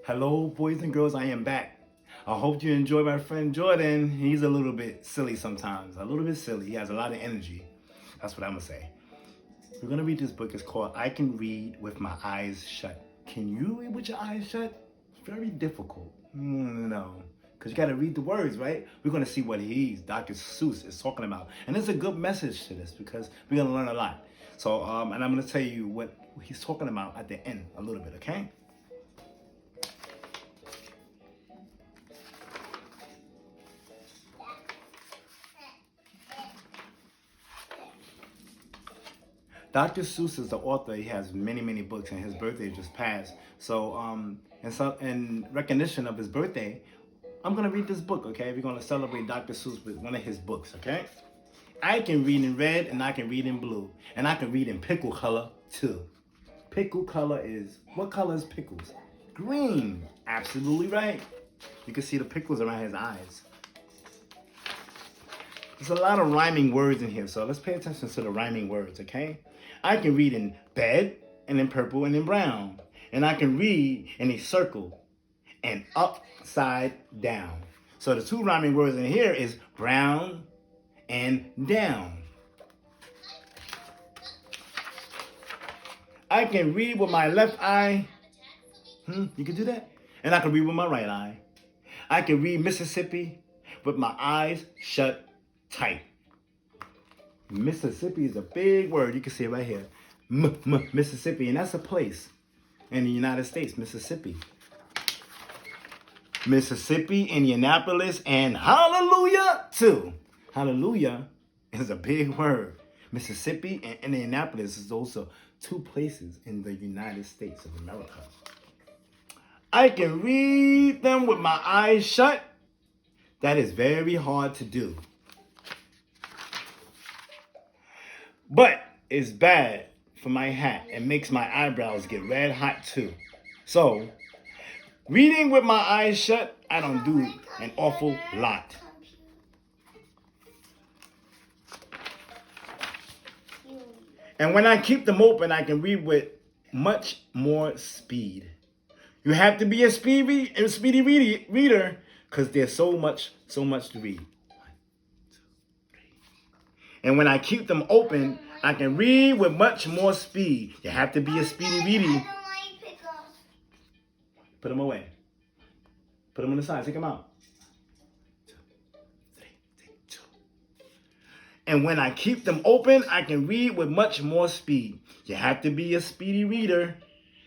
Hello, boys and girls, I am back. I hope you enjoy my friend Jordan. He's a little bit silly sometimes, a little bit silly. He has a lot of energy. That's what I'm gonna say. We're gonna read this book. It's called I Can Read with My Eyes Shut. Can you read with your eyes shut? It's very difficult. No, because you gotta read the words, right? We're gonna see what Dr. Seuss, is talking about. And there's a good message to this because we're gonna learn a lot. So, and I'm gonna tell you what he's talking about at the end a little bit, okay? Dr. Seuss is the author. He has many, many books, and his birthday just passed. So, in recognition of his birthday, I'm gonna read this book. Okay, we're gonna celebrate Dr. Seuss with one of his books. Okay, I can read in red, and I can read in blue, and I can read in pickle color too. Pickle color is what color is pickles? Green. Absolutely right. You can see the pickles around his eyes. There's a lot of rhyming words in here, so let's pay attention to the rhyming words, okay? I can read in bed, and in purple, and in brown. And I can read in a circle, and upside down. So the two rhyming words in here is brown and down. I can read with my left eye. You can do that? And I can read with my right eye. I can read Mississippi with my eyes shut tight. Mississippi is a big word. You can see it right here. Mississippi. And that's a place in the United States, Mississippi. Mississippi, Indianapolis, and hallelujah too. Hallelujah is a big word. Mississippi and Indianapolis is also two places in the United States of America. I can read them with my eyes shut. That is very hard to do. But it's bad for my hat. It makes my eyebrows get red hot too. So, reading with my eyes shut, I don't do an awful lot. And when I keep them open, I can read with much more speed. You have to be a speedy reader because there's so much to read. And when I keep them open, I can read with much more speed. You have to be a speedy reader. Put them away. Put them on the side. Take them out. 2, 3, 2. And when I keep them open, I can read with much more speed. You have to be a speedy reader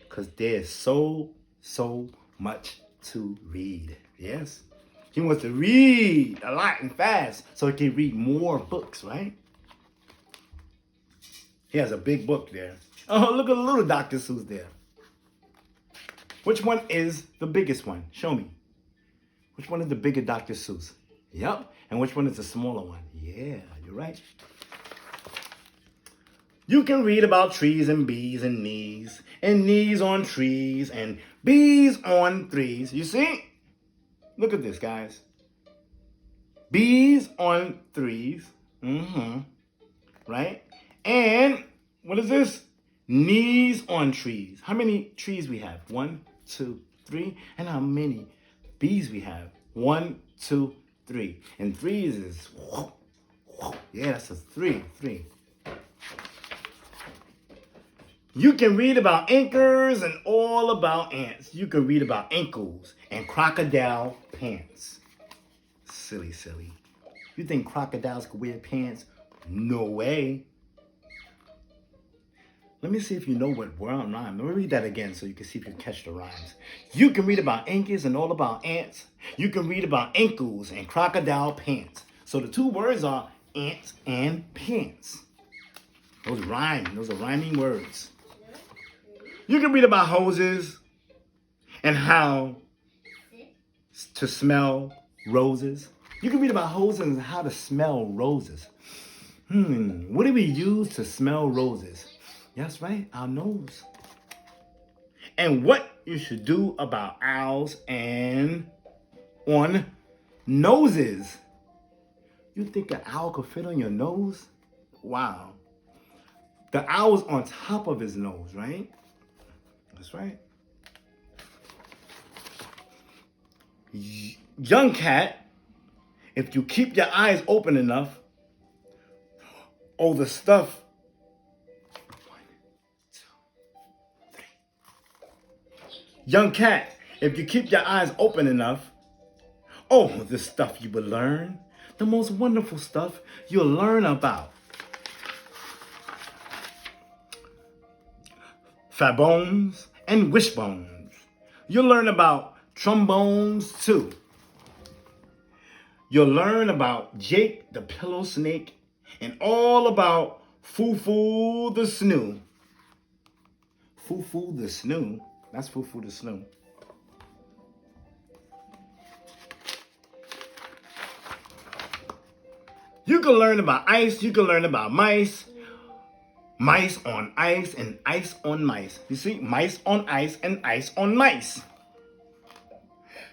because there's so much to read. Yes? He wants to read a lot and fast so he can read more books, right? He has a big book there. Oh, look at the little Dr. Seuss there. Which one is the biggest one? Show me. Which one is the bigger Dr. Seuss? Yep. And which one is the smaller one? Yeah, you're right. You can read about trees and bees and knees on trees and bees on threes. You see? Look at this, guys. Bees on threes. Right? And what is this? Knees on trees. How many trees we have? 1, 2, 3. And how many bees we have? 1, 2, 3. And threes is, yeah, that's a 3. You can read about anchors and all about ants. You can read about ankles and crocodile pants. Silly. You think crocodiles could wear pants? No way. Let me see if you know what rhyme. Let me read that again so you can see if you catch the rhymes. You can read about anchors and all about ants. You can read about ankles and crocodile pants. So the two words are ants and pants. Those rhyme. Those are rhyming words. You can read about hoses and how to smell roses. You can read about hoses and how to smell roses. What do we use to smell roses? That's right, our nose. And what you should do about owls and on noses. You think an owl could fit on your nose? Wow. The owl's on top of his nose, right? That's right. Young cat, if you keep your eyes open enough, oh, the stuff. Young cat, if you keep your eyes open enough, oh, the stuff you will learn, the most wonderful stuff you'll learn about. Fat bones and wishbones. You'll learn about trombones too. You'll learn about Jake the pillow snake and all about Foo-Foo the snoo. Foo-Foo the snoo? That's Foo-Foo the snoo. You can learn about ice, you can learn about mice. Mice on ice and ice on mice. You see, mice on ice and ice on mice.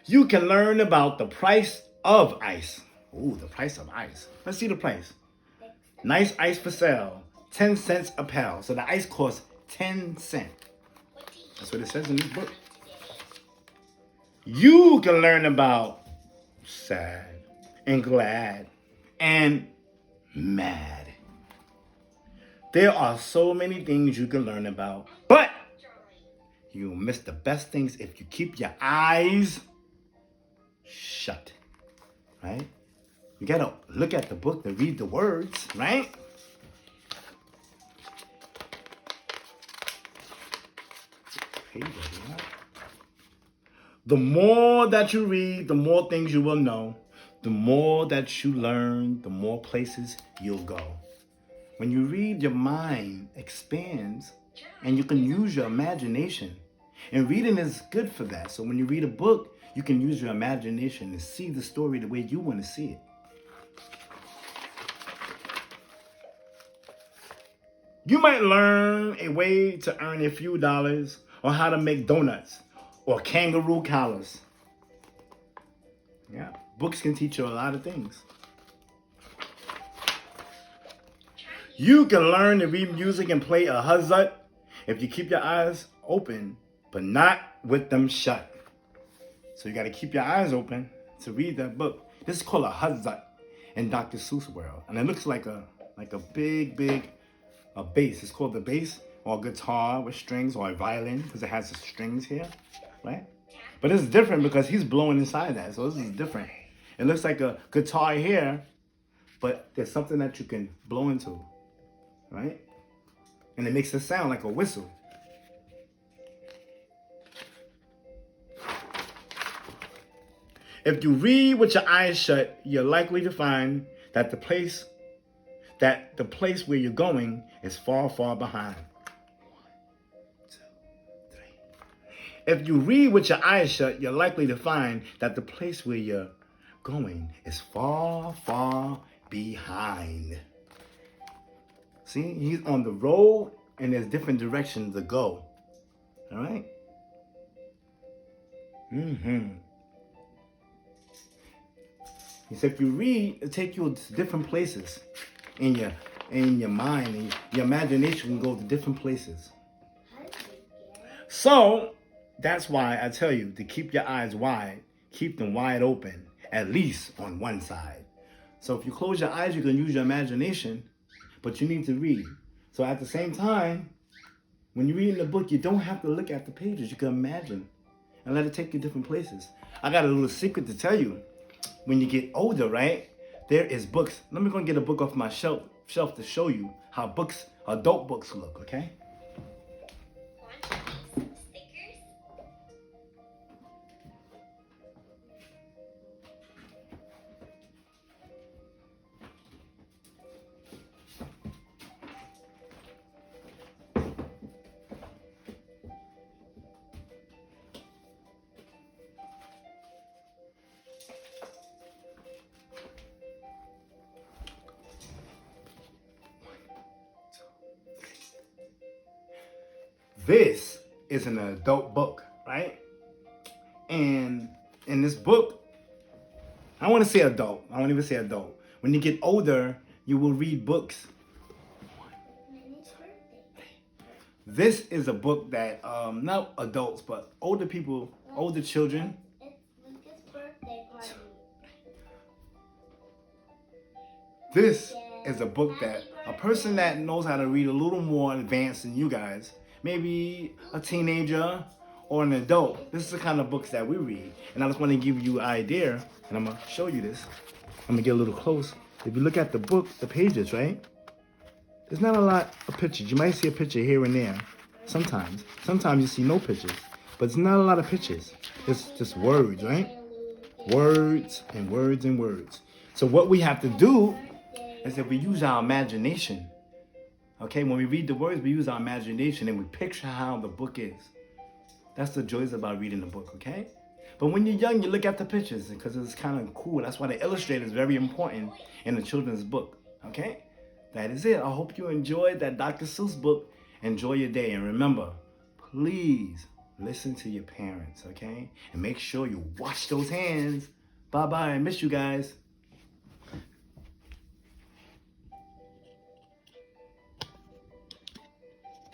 You can learn about the price of ice. Ooh, the price of ice. Let's see the price. Nice ice for sale, 10 cents a pound. So the ice costs 10 cents. That's what it says in this book. You can learn about sad and glad and mad. There are so many things you can learn about, but you'll miss the best things if you keep your eyes shut, right? You gotta look at the book to read the words, right? The more that you read, the more things you will know. The more that you learn, the more places you'll go. When you read, your mind expands and you can use your imagination. And reading is good for that. So when you read a book, you can use your imagination and see the story the way you want to see it. You might learn a way to earn a few dollars, or how to make donuts or kangaroo collars. Yeah, books can teach you a lot of things. You can learn to read music and play a huzzut if you keep your eyes open, but not with them shut. So you got to keep your eyes open to read that book. This is called a huzzut in Dr. Seuss world, and it looks like a big bass. It's called the bass, or a guitar with strings, or a violin because it has the strings here, right? But it's different because he's blowing inside that, so this is different. It looks like a guitar here, but there's something that you can blow into. Right? And it makes it sound like a whistle. If you read with your eyes shut, you're likely to find that the place where you're going is far, far behind. 1, 2, 3. If you read with your eyes shut, you're likely to find that the place where you're going is far, far behind. See, he's on the road and there's different directions to go. All right? He said if you read, it'll take you to different places in your mind, and your imagination can go to different places. So that's why I tell you to keep your eyes wide, keep them wide open, at least on one side. So if you close your eyes, you can use your imagination, but you need to read. So at the same time, when you're reading the book, you don't have to look at the pages. You can imagine and let it take you different places. I got a little secret to tell you. When you get older, right, there is books. Let me go and get a book off my shelf to show you how books, adult books look, okay? This is an adult book, right? And in this book, I want to say adult. I won't even say adult. When you get older, you will read books. This is a book that, not adults, but older people, older children. It's Lucas' birthday. This is a book that a person that knows how to read a little more advanced than you guys, maybe a teenager or an adult, this is the kind of books that we read. And I just want to give you an idea, and I'm going to show you this. I'm going to get a little close. If you look at the book, the pages, right? There's not a lot of pictures. You might see a picture here and there sometimes. Sometimes you see no pictures. But it's not a lot of pictures. It's just words, right? Words and words and words. So what we have to do is that we use our imagination. Okay, when we read the words, we use our imagination and we picture how the book is. That's the joys about reading the book, okay? But when you're young, you look at the pictures because it's kind of cool. That's why the illustrator is very important in a children's book, okay? That is it. I hope you enjoyed that Dr. Seuss book. Enjoy your day. And remember, please listen to your parents, okay? And make sure you wash those hands. Bye-bye. I miss you guys.